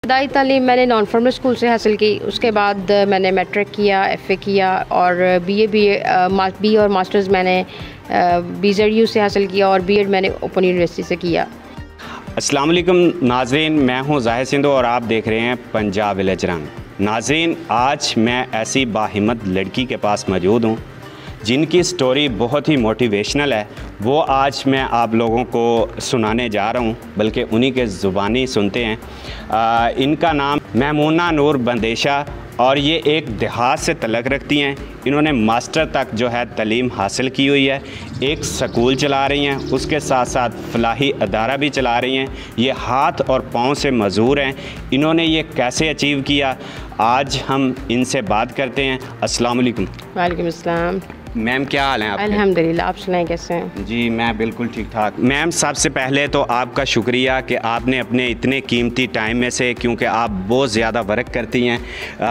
इब्तदाई तालीम मैंने नॉन फॉर्मल स्कूल से हासिल की। उसके बाद मैंने मैट्रिक किया, FA किया और BA और मास्टर्स मैंने BZU से हासिल किया और B.Ed मैंने ओपन यूनिवर्सिटी से किया। अस्सलाम वालेकुम नाज़रीन, मैं हूं ज़ाहिर सिंधु और आप देख रहे हैं पंजाब विलेज रन। नाज़रीन, आज मैं ऐसी बाहिम्मत लड़की के पास मौजूद हूं जिनकी स्टोरी बहुत ही मोटिवेशनल है। वो आज मैं आप लोगों को सुनाने जा रहा हूँ, बल्कि उन्हीं के ज़ुबानी सुनते हैं। इनका नाम महमूना नूर बंदेशा और ये एक देहात से तल्लुक़ रखती हैं। इन्होंने मास्टर तक जो है तालीम हासिल की हुई है, एक स्कूल चला रही हैं, उसके साथ साथ फलाही अदारा भी चला रही हैं। ये हाथ और पाँव से मज़ूर हैं। इन्होंने ये कैसे अचीव किया, आज हम इनसे बात करते हैं। अस्सलाम वालेकुम। वालेकुम अस्सलाम। मैम, क्या हाल है आपके? अल्हम्दुलिल्लाह, आप सुनाएं कैसे हैं? जी मैं बिल्कुल ठीक ठाक। मैम, सबसे पहले तो आपका शुक्रिया कि आपने अपने इतने कीमती टाइम में से, क्योंकि आप बहुत ज़्यादा वर्क करती हैं,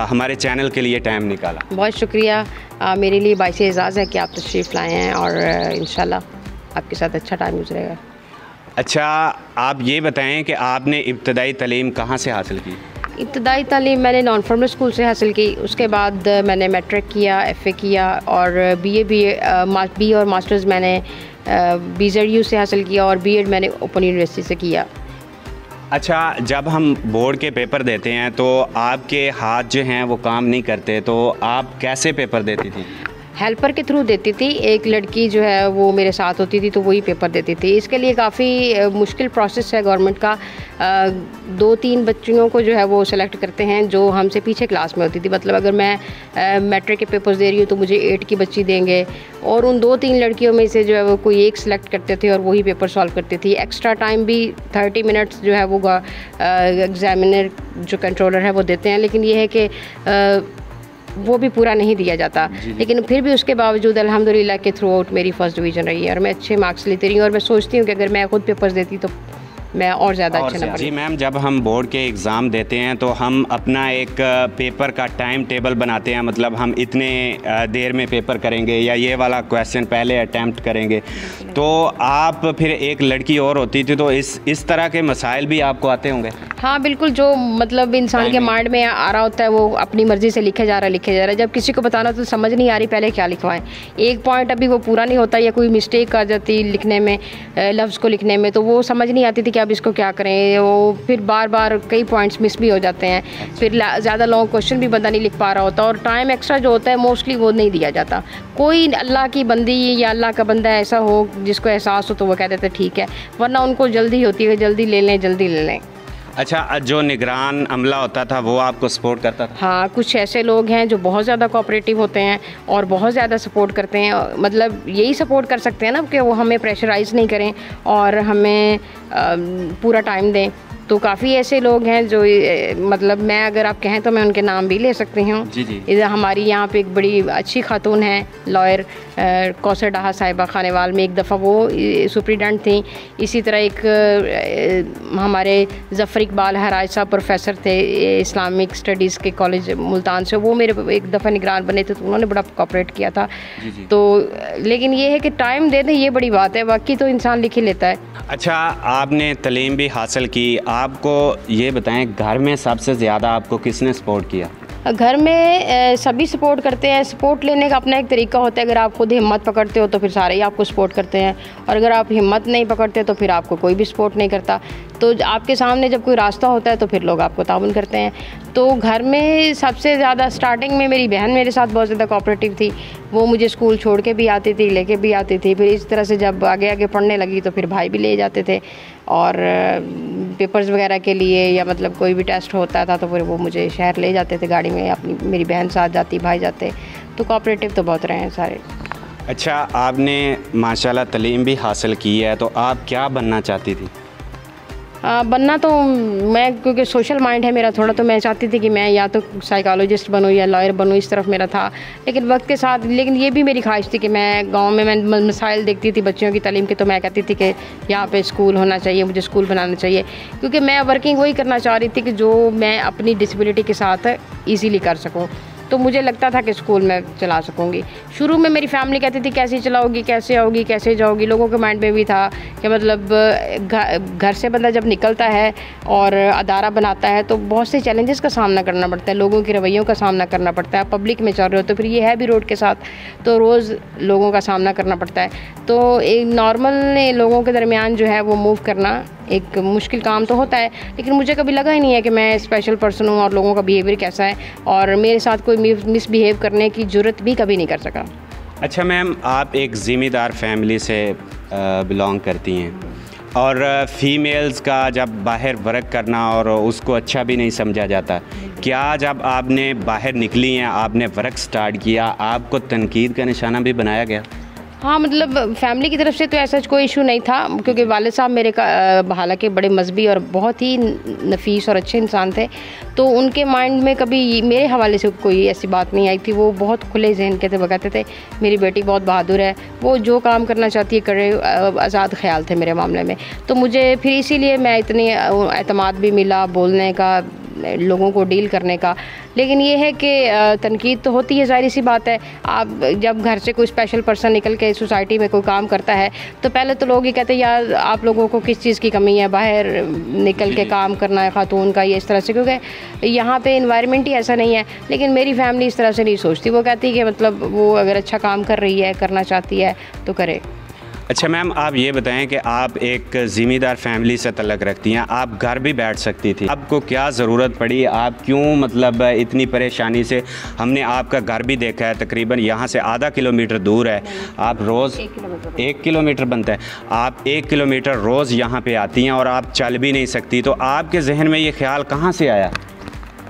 हमारे चैनल के लिए टाइम निकाला। बहुत शुक्रिया। मेरे लिए बाइस एज़ाज़ है कि आप तशरीफ़ लाए हैं और इंशाल्लाह आपके साथ अच्छा टाइम गुजरेगा। अच्छा, आप ये बताएं कि आपने इब्तदाई तालीम कहाँ से हासिल की? इब्तदाई तालीम मैंने नॉन फॉर्मल स्कूल से हासिल की। उसके बाद मैंने मैट्रिक किया, FA किया और BA और मास्टर्स मैंने BZU से हासिल किया और B.Ed मैंने ओपन यूनिवर्सिटी से किया। अच्छा, जब हम बोर्ड के पेपर देते हैं तो आपके हाथ जो हैं वो काम नहीं करते, तो आप कैसे पेपर देती थी? हेल्पर के थ्रू देती थी। एक लड़की जो है वो मेरे साथ होती थी, तो वही पेपर देती थी। इसके लिए काफ़ी मुश्किल प्रोसेस है गवर्नमेंट का। 2-3 बच्चियों को जो है वो सिलेक्ट करते हैं जो हमसे पीछे क्लास में होती थी। मतलब अगर मैं मैट्रिक के पेपर्स दे रही हूँ तो मुझे 8 की बच्ची देंगे और उन 2-3 लड़कियों में से जो है वो कोई एक सिलेक्ट करते थे और वही पेपर सॉल्व करती थी। एक्स्ट्रा टाइम भी 30 मिनट्स जो है वो एग्ज़ामिनर जो कंट्रोलर है वो देते हैं, लेकिन ये है कि वो भी पूरा नहीं दिया जाता। लेकिन फिर भी उसके बावजूद अल्हम्दुलिल्लाह के थ्रू आउट मेरी फ़र्स्ट डिवीज़न रही है और मैं अच्छे मार्क्स लेती रही हूँ। और मैं सोचती हूँ कि अगर मैं खुद पेपर्स देती तो मैं और ज़्यादा अच्छे नंबर। जी मैम, जब हम बोर्ड के एग्ज़ाम देते हैं तो हम अपना एक पेपर का टाइम टेबल बनाते हैं। मतलब हम इतने देर में पेपर करेंगे या ये वाला क्वेश्चन पहले अटैम्प्ट करेंगे। तो आप फिर एक लड़की और होती थी, तो इस तरह के मसाइल भी आपको आते होंगे? हाँ बिल्कुल। जो मतलब इंसान के माइंड में आ रहा होता है वो अपनी मर्ज़ी से लिखे जा रहा है। जब किसी को बताना तो समझ नहीं आ रही पहले क्या लिखवाएं, एक पॉइंट अभी वो पूरा नहीं होता या कोई मिस्टेक आ जाती लिखने में, लफ्ज़ को लिखने में, तो वो समझ नहीं आती थी कि अब इसको क्या करें। वो फिर बार बार कई पॉइंट्स मिस भी हो जाते हैं। फिर ज़्यादा लॉन्ग क्वेश्चन भी बंदा नहीं लिख पा रहा होता और टाइम एक्स्ट्रा जो होता है मोस्टली वो नहीं दिया जाता। कोई अल्लाह की बंदी या अल्लाह का बंदा ऐसा हो जिसको एहसास हो तो वो कह देते ठीक है, वरना उनको जल्दी होती है, जल्दी ले लें। अच्छा, जो निगरान अमला होता था वो आपको सपोर्ट करता था? हाँ, कुछ ऐसे लोग हैं जो बहुत ज़्यादा कोऑपरेटिव होते हैं और बहुत ज़्यादा सपोर्ट करते हैं। मतलब यही सपोर्ट कर सकते हैं ना कि वो हमें प्रेशराइज़ नहीं करें और हमें पूरा टाइम दें। तो काफ़ी ऐसे लोग हैं जो मतलब मैं अगर आप कहें तो मैं उनके नाम भी ले सकती हूँ। जी। हमारी यहाँ पे एक बड़ी अच्छी खातून है, लॉयर कौसर डाहा साहिबा खानेवाल में। एक दफ़ा वो सुप्रीडेंट थी। इसी तरह एक हमारे ज़फ़र इकबाल हराज साहब प्रोफेसर थे इस्लामिक स्टडीज़ के कॉलेज मुल्तान से, वो मेरे एक दफ़ा निगरान बने थे, तो उन्होंने बड़ा कोऑपरेट किया था। जी। तो लेकिन ये है कि टाइम दे दें, ये बड़ी बात है, बाकी तो इंसान लिख ही लेता है। अच्छा, आपने तालीम भी हासिल की। आपको ये बताएं, घर में सबसे ज़्यादा आपको किसने सपोर्ट किया? घर में सभी सपोर्ट करते हैं। सपोर्ट लेने का अपना एक तरीका होता है। अगर आप खुद हिम्मत पकड़ते हो तो फिर सारे ही आपको सपोर्ट करते हैं, और अगर आप हिम्मत नहीं पकड़ते तो फिर आपको कोई भी सपोर्ट नहीं करता। तो आपके सामने जब कोई रास्ता होता है तो फिर लोग आपको ताउन करते हैं। तो घर में सबसे ज़्यादा स्टार्टिंग में मेरी बहन मेरे साथ बहुत ज़्यादा कोऑपरेटिव थी। वो मुझे स्कूल छोड़ के भी आती थी, लेके भी आती थी। फिर इस तरह से जब आगे पढ़ने लगी तो फिर भाई भी ले जाते थे, और पेपर्स वगैरह के लिए या मतलब कोई भी टेस्ट होता था तो फिर वो मुझे शहर ले जाते थे गाड़ी में। अपनी मेरी बहन साथ जाती, भाई जाते। तो कोऑपरेटिव तो बहुत रहे हैं सारे। अच्छा, आपने माशाल्लाह तालीम भी हासिल की है, तो आप क्या बनना चाहती थी? बनना तो मैं, क्योंकि सोशल माइंड है मेरा थोड़ा, तो मैं चाहती थी कि मैं या तो साइकोलॉजिस्ट बनूं या लॉयर बनूं, इस तरफ मेरा था। लेकिन वक्त के साथ, लेकिन ये भी मेरी ख्वाहिश थी कि मैं गांव में मैं मसाइल देखती थी बच्चियों की तालीम के, तो मैं कहती थी कि यहाँ पे स्कूल होना चाहिए, मुझे स्कूल बनाना चाहिए। क्योंकि मैं वर्किंग वही करना चाह रही थी कि जो मैं अपनी डिसेबिलिटी के साथ ईज़िली कर सकूँ। तो मुझे लगता था कि स्कूल में चला सकूँगी। शुरू में मेरी फैमिली कहती थी कैसे चलाओगी, कैसे आओगी, कैसे जाओगी। लोगों के माइंड में भी था कि मतलब घर से बंदा जब निकलता है और अदारा बनाता है तो बहुत से चैलेंजेस का सामना करना पड़ता है, लोगों के रवैयों का सामना करना पड़ता है। पब्लिक में चल रहे हो तो फिर ये है भी रोड के साथ, तो रोज़ लोगों का सामना करना पड़ता है। तो एक नॉर्मल लोगों के दरमियान जो है वो मूव करना एक मुश्किल काम तो होता है, लेकिन मुझे कभी लगा ही नहीं है कि मैं स्पेशल पर्सन हूँ और लोगों का बिहेवियर कैसा है, और मेरे साथ कोई मिसबिहेव करने की ज़रूरत भी कभी नहीं कर सका। अच्छा मैम, आप एक ज़िम्मेदार फैमिली से बिलोंग करती हैं और फीमेल्स का जब बाहर वर्क करना और उसको अच्छा भी नहीं समझा जाता, क्या जब आपने बाहर निकली हैं, आपने वर्क स्टार्ट किया, आपको तनकीद का निशाना भी बनाया गया? हाँ, मतलब फैमिली की तरफ से तो ऐसा कोई इशू नहीं था, क्योंकि वालिद साहब मेरे का हालांकि बड़े मजहबी और बहुत ही नफीस और अच्छे इंसान थे, तो उनके माइंड में कभी मेरे हवाले से कोई ऐसी बात नहीं आई थी। वो बहुत खुले जहन के थे, वो कहते थे मेरी बेटी बहुत बहादुर है, वो जो काम करना चाहती है करे, आज़ाद ख्याल थे मेरे मामले में। तो मुझे फिर इसीलिए मैं इतनी एतमाद भी मिला बोलने का, लोगों को डील करने का। लेकिन ये है कि तनकीद तो होती है, ज़ाहिर सी बात है। आप जब घर से कोई स्पेशल पर्सन निकल के सोसाइटी में कोई काम करता है तो पहले तो लोग ये कहते हैं यार आप लोगों को किस चीज़ की कमी है, बाहर निकल के काम करना है खातून का, ये इस तरह से, क्योंकि यहाँ पे इन्वायरमेंट ही ऐसा नहीं है। लेकिन मेरी फैमिली इस तरह से नहीं सोचती, वो कहती है कि मतलब वो अगर अच्छा काम कर रही है, करना चाहती है तो करे। अच्छा मैम, आप ये बताएं कि आप एक ज़िम्मेदार फैमिली से तल्लक़ रखती हैं, आप घर भी बैठ सकती थी, आपको क्या ज़रूरत पड़ी, आप क्यों मतलब इतनी परेशानी से? हमने आपका घर भी देखा है, तकरीबन यहाँ से आधा किलोमीटर दूर है, आप रोज़ 1 किलोमीटर बनता है, आप 1 किलोमीटर रोज़ यहाँ पे आती हैं और आप चल भी नहीं सकती, तो आपके जहन में ये ख्याल कहाँ से आया?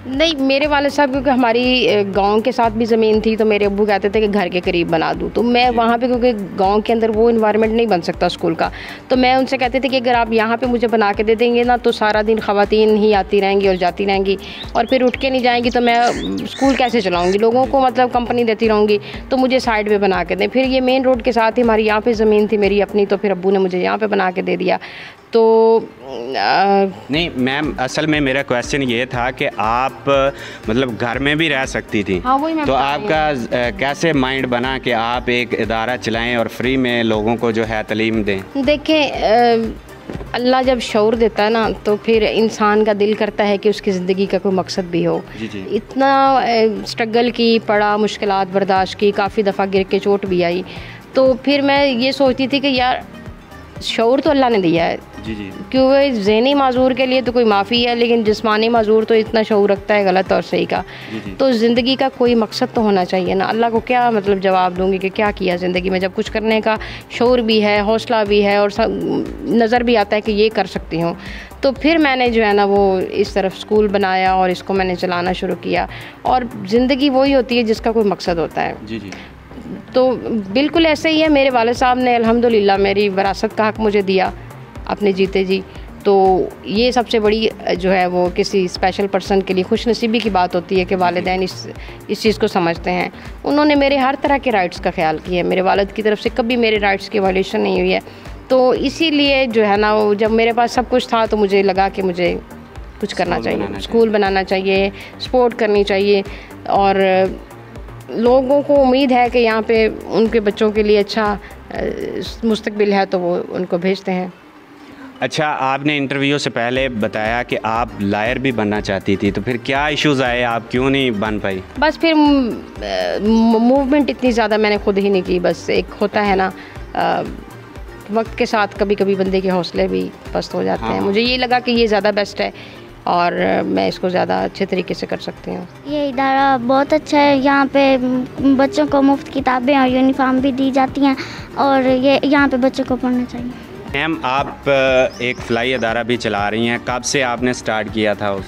नहीं, मेरे वाले साहब क्योंकि हमारी गांव के साथ भी ज़मीन थी, तो मेरे अब्बू कहते थे कि घर के करीब बना दूँ, तो मैं वहाँ पे, क्योंकि गांव के अंदर वो इन्वायरमेंट नहीं बन सकता स्कूल का, तो मैं उनसे कहते थे कि अगर आप यहाँ पे मुझे बना के दे देंगे ना तो सारा दिन ख़वातीन ही आती रहेंगी और जाती रहेंगी, और फिर उठ के नहीं जाएंगी तो मैं स्कूल कैसे चलाऊँगी, लोगों को मतलब कंपनी देती रहूँगी, तो मुझे साइड पर बना के दें। फिर ये मेन रोड के साथ ही हमारी यहाँ पर ज़मीन थी मेरी अपनी, तो फिर अब्बू ने मुझे यहाँ पर बना के दे दिया। तो नहीं मैम, असल में मेरा क्वेश्चन ये था कि आप मतलब घर में भी रह सकती थी। हाँ, वही मैं तो आपका कैसे माइंड बना कि आप एक इदारा चलाएं और फ्री में लोगों को जो है तालीम दें? देखें, अल्लाह जब शऊर देता है ना तो फिर इंसान का दिल करता है कि उसकी ज़िंदगी का कोई मकसद भी हो। जी। इतना स्ट्रगल की, पड़ा, मुश्किलात बर्दाश्त की, काफ़ी दफ़ा गिर के चोट भी आई, तो फिर मैं ये सोचती थी कि यार शऊर तो अल्लाह ने दिया है, जी। क्योंकि ज़हनी माजूर के लिए तो कोई माफ़ी है, लेकिन जिस्मानी माजूर तो इतना शऊर रखता है गलत और सही का। जी। तो ज़िंदगी का कोई मकसद तो होना चाहिए ना। अल्लाह को क्या मतलब जवाब दूंगी कि क्या किया ज़िंदगी में, जब कुछ करने का शऊर भी है, हौसला भी है और नज़र भी आता है कि ये कर सकती हूँ। तो फिर मैंने जो है ना वो इस तरफ स्कूल बनाया और इसको मैंने चलाना शुरू किया। और ज़िंदगी वही होती है जिसका कोई मकसद होता है। जी। तो बिल्कुल ऐसे ही है, मेरे वालिद साहब ने अल्हम्दुलिल्लाह मेरी विरासत का हक़ मुझे दिया अपने जीते जी। तो ये सबसे बड़ी जो है वो किसी स्पेशल पर्सन के लिए खुशनसीबी की बात होती है कि वालिदैन इस चीज़ को समझते हैं। उन्होंने मेरे हर तरह के राइट्स का ख्याल किया है, मेरे वालिद की तरफ से कभी मेरे राइट्स की वायलेशन नहीं हुई है। तो इसीलिए जो है ना वो जब मेरे पास सब कुछ था तो मुझे लगा कि मुझे कुछ करना चाहिए, स्कूल बनाना चाहिए, सपोर्ट करनी चाहिए, और लोगों को उम्मीद है कि यहाँ पे उनके बच्चों के लिए अच्छा मुस्तकबिल है तो वो उनको भेजते हैं। अच्छा, आपने इंटरव्यू से पहले बताया कि आप लायर भी बनना चाहती थी, तो फिर क्या इश्यूज़ आए, आप क्यों नहीं बन पाई? बस फिर मूवमेंट इतनी ज़्यादा मैंने खुद ही नहीं की। बस एक होता है ना, वक्त के साथ कभी कभी बंदे के हौसले भी पस्त हो जाते हैं। मुझे ये लगा कि ये ज़्यादा बेस्ट है और मैं इसको ज़्यादा अच्छे तरीके से कर सकती हूँ। ये इदारा बहुत अच्छा है, यहाँ पे बच्चों को मुफ्त किताबें और यूनिफॉर्म भी दी जाती हैं और ये यहाँ पे बच्चों को पढ़ना चाहिए। मैम, आप एक फ़लाई अदारा भी चला रही हैं, कब से आपने स्टार्ट किया था उस?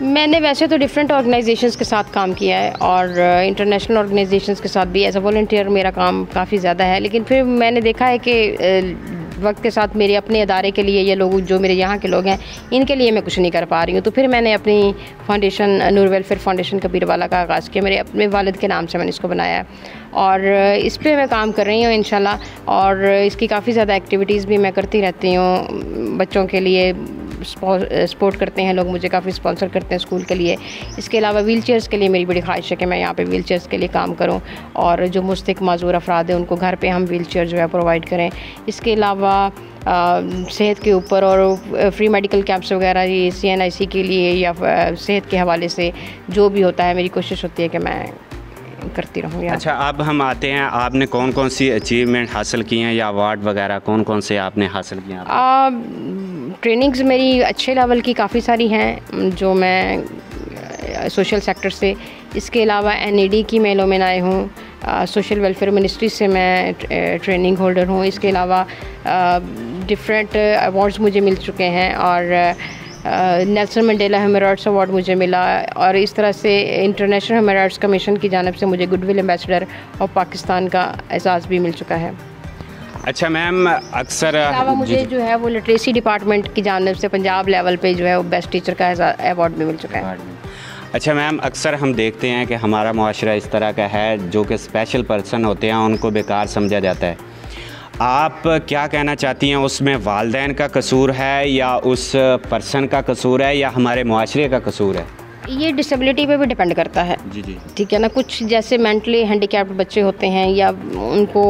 मैंने वैसे तो डिफरेंट ऑर्गेनाइजेशंस के साथ काम किया है और इंटरनेशनल ऑर्गेनाइजेशंस के साथ भी एज अ वॉलंटियर मेरा काम काफ़ी ज़्यादा है, लेकिन फिर मैंने देखा है कि वक्त के साथ मेरे अपने अदारे के लिए ये लोग जो मेरे यहाँ के लोग हैं इनके लिए मैं कुछ नहीं कर पा रही हूँ। तो फिर मैंने अपनी फाउंडेशन नूर वेलफेयर फाउंडेशन कबीरवाला का आगाज़ किया, मेरे अपने वालिद के नाम से मैंने इसको बनाया है। और इस पे मैं काम कर रही हूँ इंशाल्लाह। और इसकी काफ़ी ज़्यादा एक्टिविटीज़ भी मैं करती रहती हूँ। बच्चों के लिए सपोर्ट करते हैं लोग, मुझे काफ़ी स्पॉन्सर करते हैं स्कूल के लिए। इसके अलावा व्हील चेयर्स के लिए मेरी बड़ी ख्वाहिश है कि मैं यहाँ पे व्हील चेयर्स के लिए काम करूँ और जो मुस्तक माजूर अफराद हैं उनको घर पे हम व्हील चेयर जो है प्रोवाइड करें। इसके अलावा सेहत के ऊपर और फ्री मेडिकल कैंप्स वगैरह ये CNIC के लिए या सेहत के हवाले से जो भी होता है मेरी कोशिश होती है कि मैं करती रहूँ। अच्छा, अब हम आते हैं, आपने कौन कौन सी अचीवमेंट हासिल की हैं या अवार्ड वगैरह कौन कौन से आपने हासिल किए हैं? ट्रेनिंग्स मेरी अच्छे लेवल की काफ़ी सारी हैं जो मैं सोशल सेक्टर से। इसके अलावा NAD की मैं नोमिनाई हूँ, सोशल वेलफेयर मिनिस्ट्री से मैं ट्रेनिंग होल्डर हूँ। इसके अलावा डिफरेंट अवार्ड्स मुझे मिल चुके हैं और Nelson Mandela human rights award मुझे मिला और इस तरह से इंटरनेशनल ह्यूमन राइट्स कमीशन की जानिब से मुझे गुडविल एम्बेसडर ऑफ पाकिस्तान का एजाज़ भी मिल चुका है। अच्छा मैम, अक्सर अलावा मुझे जो है वो लिटरेसी डिपार्टमेंट की जानिब से पंजाब लेवल पे जो है वो बेस्ट टीचर का अवार्ड भी मिल चुका है। अच्छा मैम, अक्सर हम देखते हैं कि हमारा मुआशरा इस तरह का है जो कि स्पेशल पर्सन होते हैं उनको बेकार समझा जाता है। आप क्या कहना चाहती हैं, उसमें वालिदैन का कसूर है या उस पर्सन का कसूर है या हमारे मुआशरे का कसूर है? ये डिसेबिलिटी पे भी डिपेंड करता है। जी जी, ठीक है ना। कुछ जैसे मेंटली हैंडीकैप्ड बच्चे होते हैं या उनको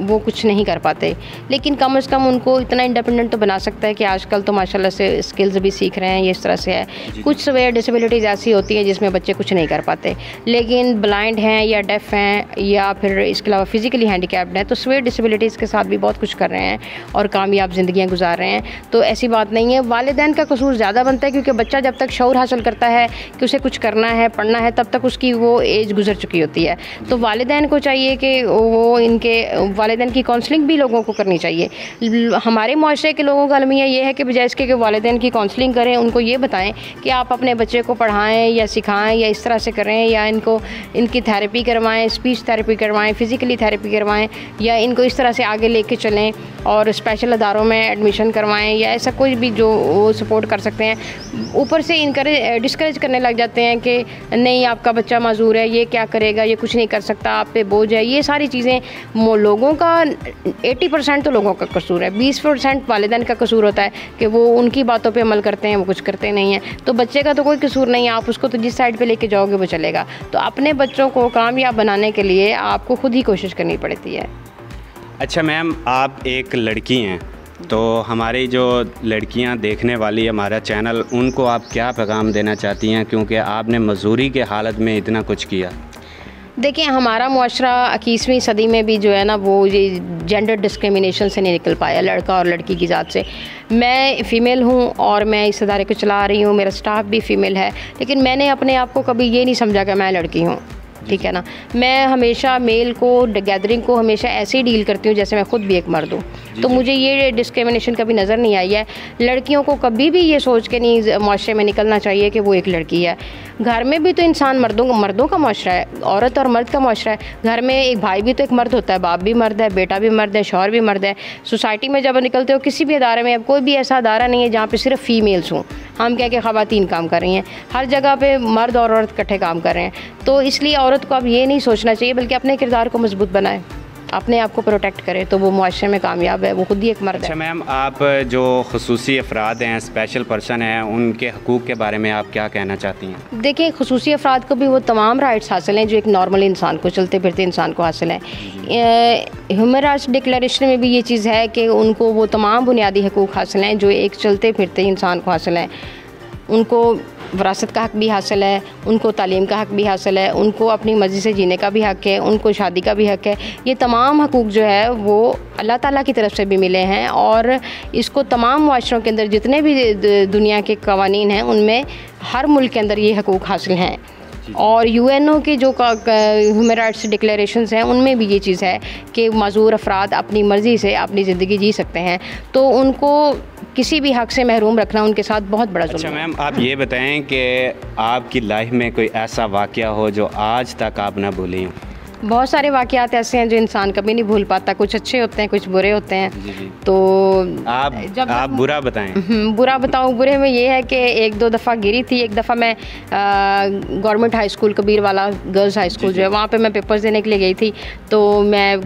वो कुछ नहीं कर पाते, लेकिन कम से कम उनको इतना इंडिपेंडेंट तो बना सकता है कि आजकल तो माशाल्लाह से स्किल्स भी सीख रहे हैं, ये इस तरह से है। कुछ सवेयर डिसेबिलिटीज़ ऐसी होती है जिसमें बच्चे कुछ नहीं कर पाते, लेकिन ब्लाइंड हैं या डेफ हैं या फिर इसके अलावा फिज़िकली हैंडीकैप्ड हैं तो सवेयर डिसेबिलिटीज़ के साथ भी बहुत कुछ कर रहे हैं और कामयाब ज़िंदगियाँ गुजार रहे हैं। तो ऐसी बात नहीं है, वालिदैन का कसूर ज़्यादा बनता है क्योंकि बच्चा जब तक शऊर हासिल करता है कि उसे कुछ करना है, पढ़ना है, तब तक उसकी वो एज गुजर चुकी होती है। तो वालिदैन को चाहिए कि वो इनके वालिदैन की काउंसलिंग भी लोगों को करनी चाहिए। हमारे मुआशरे के लोगों का अलमिया ये है कि बजाय इसके कि वालिदैन की काउंसलिंग करें, उनको ये बताएं कि आप अपने बच्चे को पढ़ाएं या सिखाएं या इस तरह से करें या इनकी थेरेपी करवाएं, स्पीच थेरेपी करवाएं, फिज़िकली थेरेपी करवाएं या इनको इस तरह से आगे लेके चलें और स्पेशल अदारों में एडमिशन करवाएं या ऐसा कोई भी जो वो सपोर्ट कर सकते हैं। ऊपर से डिस्करेज करने लग जाते हैं कि नहीं आपका बच्चा माजूर है, ये क्या करेगा, ये कुछ नहीं कर सकता, आप पे बोझ है। ये सारी चीज़ें लोगों का 80% तो लोगों का कसूर है, 20% वालिदैन का कसूर होता है कि वो उनकी बातों पे अमल करते हैं, वो कुछ करते नहीं हैं। तो बच्चे का तो कोई कसूर नहीं है, आप उसको तो जिस साइड पे लेके जाओगे वो चलेगा। तो अपने बच्चों को कामयाब बनाने के लिए आपको खुद ही कोशिश करनी पड़ती है। अच्छा मैम, आप एक लड़की हैं तो हमारी जो लड़कियां देखने वाली हमारा चैनल, उनको आप क्या पैगाम देना चाहती हैं, क्योंकि आपने मजदूरी के हालत में इतना कुछ किया? देखिए, हमारा मुआशरा 21वीं सदी में भी जो है ना वो ये जेंडर डिस्क्रिमिनेशन से नहीं निकल पाया, लड़का और लड़की की ज़ात से। मैं फ़ीमेल हूँ और मैं इस अदारे को चला रही हूँ, मेरा स्टाफ भी फ़ीमेल है, लेकिन मैंने अपने आप को कभी ये नहीं समझा कि मैं लड़की हूँ। ठीक है ना। मैं हमेशा मेल को गैदरिंग को हमेशा ऐसे ही डील करती हूँ जैसे मैं खुद भी एक मर्द हूँ। तो मुझे ये डिस्क्रिमिनेशन कभी नज़र नहीं आई है। लड़कियों को कभी भी ये सोच के नहीं मुआशरे में निकलना चाहिए कि वो एक लड़की है। घर में भी तो इंसान मर्दों का मुआशरा है, औरत और मर्द का मुआशरा है। घर में एक भाई भी तो एक मर्द होता है, बाप भी मर्द है, बेटा भी मर्द है, शौहर भी मर्द है। सोसाइटी में जब निकलते हो किसी भी अदारे में, अब कोई भी ऐसा अदारा नहीं है जहाँ पे सिर्फ फीमेल्स हों, हम कह के ख़वातीन काम कर रही हैं। हर जगह पे मर्द और औरत इकट्ठे काम कर रहे हैं। तो इसलिए औरत को अब ये नहीं सोचना चाहिए, बल्कि अपने किरदार को मजबूत बनाए, अपने आप को प्रोटेक्ट करे, तो वो मुआशरे में कामयाब है, वो खुद ही एक मर्द है। अच्छा मैम, आप जो खुसूसी अफराद हैं, स्पेशल पर्सन हैं, उनके हकूक़ के बारे में आप क्या कहना चाहती हैं? देखिए, खुसूसी अफराद को भी वो तमाम राइट्स हासिल हैं जो एक नॉर्मल इंसान को, चलते फिरते इंसान को हासिल हैं। ह्यूमन राइट्स डिक्लेरेशन में भी ये चीज़ है कि उनको वो तमाम बुनियादी हकूक़ हासिल हैं जो एक चलते फिरते इंसान को हासिल हैं। उनको विरासत का हक़ भी हासिल है, उनको तालीम का हक़ भी हासिल है, उनको अपनी मर्ज़ी से जीने का भी हक़ है, उनको शादी का भी हक़ है। ये तमाम हकूक़ जो है वो अल्लाह ताला की तरफ से भी मिले हैं और इसको तमाम मुआशरों के अंदर जितने भी दुनिया के कवानीन हैं उनमें हर मुल्क के अंदर ये हकूक़ हासिल हैं। और UNO के जो ह्यूमन राइट्स डिक्लेरेशंस हैं उनमें भी ये चीज़ है कि माजूर अफराद अपनी मर्ज़ी से अपनी ज़िंदगी जी सकते हैं, तो उनको किसी भी हक़ से महरूम रखना उनके साथ बहुत बड़ा जुल्म है। अच्छा मैम, आप ये बताएं कि आपकी लाइफ में कोई ऐसा वाक़या हो जो आज तक आप ना भूली हो? बहुत सारे वाक़यात ऐसे हैं जो इंसान कभी नहीं भूल पाता, कुछ अच्छे होते हैं, कुछ बुरे होते हैं। जी। तो आप बुरा बताएं। बुरा बताऊं, बुरे में ये है कि एक दो दफ़ा गिरी थी। एक दफ़ा मैं गवर्नमेंट हाई स्कूल कबीर वाला गर्ल्स हाई स्कूल जो है वहाँ पे मैं पेपर्स देने के लिए गई थी। तो मैं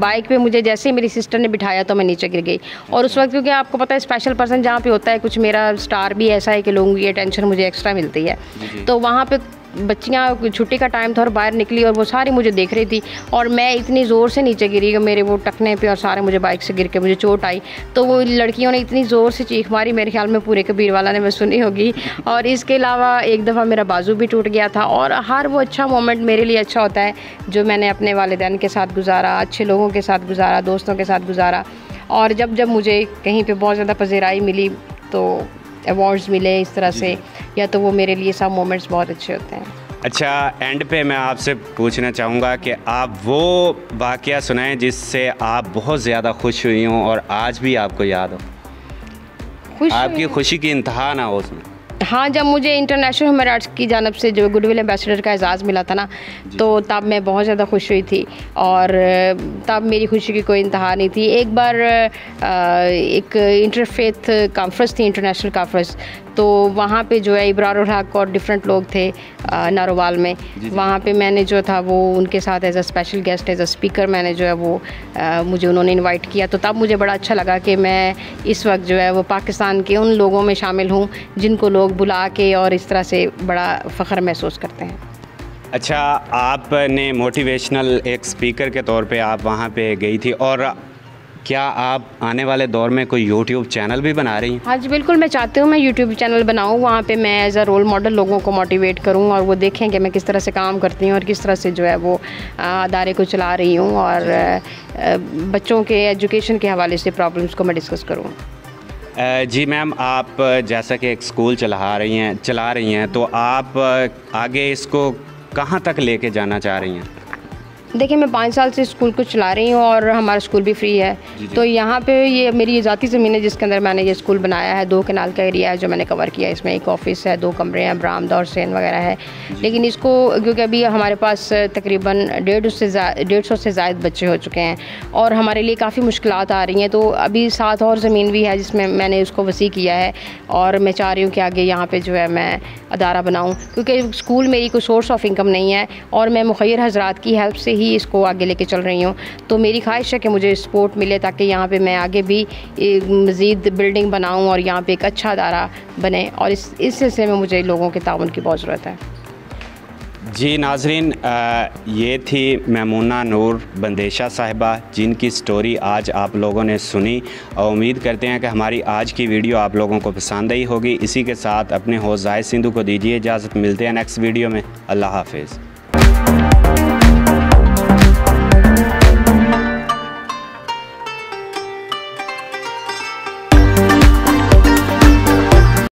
बाइक पे, मुझे जैसे ही मेरी सिस्टर ने बिठाया तो मैं नीचे गिर गई। और उस वक्त क्योंकि आपको पता है स्पेशल पर्सन जहाँ पे होता है, कुछ मेरा स्टार भी ऐसा है कि लोगों की अटेंशन मुझे एक्स्ट्रा मिलती है। तो वहाँ पे बच्चियाँ, छुट्टी का टाइम था और बाहर निकली और वो सारी मुझे देख रही थी और मैं इतनी ज़ोर से नीचे गिरी कि मेरे वो टखने पे और सारे मुझे बाइक से गिर के मुझे चोट आई। तो वो लड़कियों ने इतनी ज़ोर से चीख मारी, मेरे ख्याल में पूरे कबीर वाला ने मैं सुनी होगी। और इसके अलावा एक दफ़ा मेरा बाजू भी टूट गया था। और हर वो अच्छा मोमेंट मेरे लिए अच्छा होता है जो मैंने अपने वालिदैन के साथ गुजारा, अच्छे लोगों के साथ गुजारा, दोस्तों के साथ गुजारा। और जब जब मुझे कहीं पे बहुत ज़्यादा पज़ीराई मिली, तो अवार्ड्स मिले इस तरह से, या तो वो मेरे लिए सब मोमेंट्स बहुत अच्छे होते हैं। अच्छा, एंड पे मैं आपसे पूछना चाहूँगा कि आप वो वाक़या सुनाएं जिससे आप बहुत ज़्यादा खुश हुई हों और आज भी आपको याद हो, आपकी खुशी की इंतहा ना हो उसमें। हाँ, जब मुझे इंटरनेशनल ह्यूमन राइट्स की जानब से जो गुडविल एम्बेसडर का एजाज़ मिला था ना, तो तब मैं बहुत ज़्यादा खुश हुई थी और तब मेरी खुशी की कोई इंतहा नहीं थी। एक बार एक इंटरफेथ कॉन्फ्रेंस थी, इंटरनेशनल कॉन्फ्रेंस, तो वहाँ पे जो है इब्रारुल हक और डिफरेंट लोग थे नारोवाल में। वहाँ पे मैंने जो था वो उनके साथ as a special guest, as a speaker मैंने जो है वो मुझे उन्होंने इनवाइट किया। तो तब मुझे बड़ा अच्छा लगा कि मैं इस वक्त जो है वो पाकिस्तान के उन लोगों में शामिल हूँ जिनको लोग बुला के और इस तरह से बड़ा फ़ख्र महसूस करते हैं। अच्छा, आपने मोटिवेशनल एक स्पीकर के तौर पे आप वहाँ पे गई थी, और क्या आप आने वाले दौर में कोई यूट्यूब चैनल भी बना रही हैं? हाँ जी, बिल्कुल, मैं चाहती हूँ मैं यूट्यूब चैनल बनाऊँ, वहाँ पे मैं एज अ रोल मॉडल लोगों को मोटिवेट करूँ और वो देखें कि मैं किस तरह से काम करती हूँ और किस तरह से जो है वो अदारे को चला रही हूँ, और बच्चों के एजुकेशन के हवाले से प्रॉब्लम्स को मैं डिस्कस करूँ। जी मैम, आप जैसा कि एक स्कूल चला रही हैं, तो आप आगे इसको कहाँ तक लेके जाना चाह रही हैं? देखिए, मैं 5 साल से स्कूल को चला रही हूँ और हमारा स्कूल भी फ्री है। तो यहाँ पे ये मेरी ज़ाती ज़मीन है जिसके अंदर मैंने ये स्कूल बनाया है। 2 कनाल का एरिया है जो मैंने कवर किया है। इसमें एक ऑफिस है, 2 कमरे हैं, बरामदा और सेन वगैरह है। लेकिन इसको क्योंकि अभी हमारे पास तकरीबन 150 से ज़ायद बच्चे हो चुके हैं और हमारे लिए काफ़ी मुश्किलात आ रही हैं, तो अभी 7 और ज़मीन भी है जिसमें मैंने उसको वसी किया है और मैं चाह रही हूँ कि आगे यहाँ पर जो है मैं अदारा बनाऊँ, क्योंकि स्कूल मेरी कोई सोर्स ऑफ इनकम नहीं है और मैं मुखैर हज़रात की हेल्प से ही इसको आगे लेके चल रही हूँ। तो मेरी ख्वाहिश है कि मुझे सपोर्ट मिले ताकि यहाँ पे मैं आगे भी मज़ीद बिल्डिंग बनाऊँ और यहाँ पे एक अच्छा अदारा बने, और इस सिलसिले में मुझे लोगों के ताउन की बहुत ज़रूरत है। जी नाज़रीन, ये थी मैमूना नूर बंदेशा साहिबा, जिनकी स्टोरी आज आप लोगों ने सुनी, और उम्मीद करते हैं कि हमारी आज की वीडियो आप लोगों को पसंद आई होगी। इसी के साथ अपने होस्ट जाहिद सिंधू को दीजिए इजाज़त, मिलते हैं नेक्स्ट वीडियो में। अल्लाह हाफिज़।